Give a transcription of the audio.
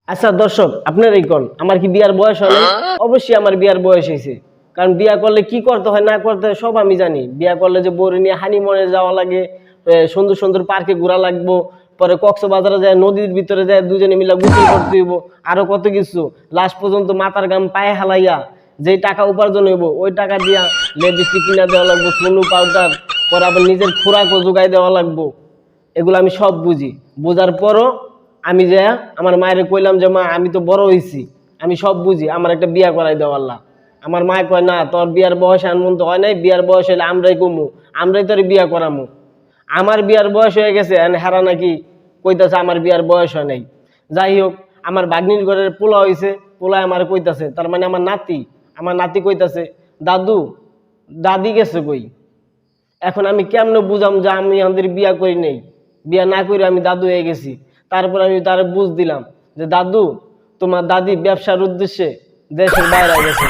আচ্ছা দর্শক, আপনারাই কোন আমার কি বিয়ার বয়স হয় নাই? অবশ্যই আমার বিয়ার বয়স হয়েছে। কারণ বিয়া করলে কি করতে হয় না করতে হয় সব আমি জানি। বিয়া করলে যে বউরে নিয়ে হানিমুনে যাওয়া লাগে, সুন্দর সুন্দর পার্কে ঘোরা লাগবো, পরে কক্সবাজারে যায় নদীর ভিতরে যায় দুজনে মিলে গোসল করতে হইব, আরো কত কিছু। লাস্ট পর্যন্ত মাথার গাম পায়ে হালাইয়া যেই টাকা উপার্জন হইব ওই টাকা দিয়া লিপস্টিক কিনা দেওয়া লাগবো, সোনু পাউডার, পরে আবার নিজের খোরাকও যোগাই দেওয়া লাগবো। এগুলো আমি সব বুঝি। বোঝার পরও আমি যে আমার মায়ের কইলাম যে মা আমি তো বড় হয়েছি, আমি সব বুঝি, আমার একটা বিয়া করাই দেওয়া আল্লাহ। আমার মা কয় না, তোর বিয়ার বয়স এমন তো হয় নাই, বিয়ার বয়স হলে আমরাই কমু, আমরাই তোর বিয়া করামু। আমার বিয়ার বয়স হয়ে গেছে, হেরা নাকি কইতাছে আমার বিয়ার বয়স হয় নাই। যাই হোক, আমার ভাগ্নির ঘরের পোলা হয়েছে, পোলায় আমার কইতাছে, তার মানে আমার নাতি কইতাছে দাদু দাদি গেছে কই। এখন আমি কেমনে বুঝাম যে আমি আমাদের বিয়া করি নেই, বিয়া না করে আমি দাদু হয়ে গেছি। তারপর আমি তার বুঝ দিলাম যে দাদু তোমার দাদি ব্যবসার উদ্দেশ্যে দেশের বাইরে গেছে।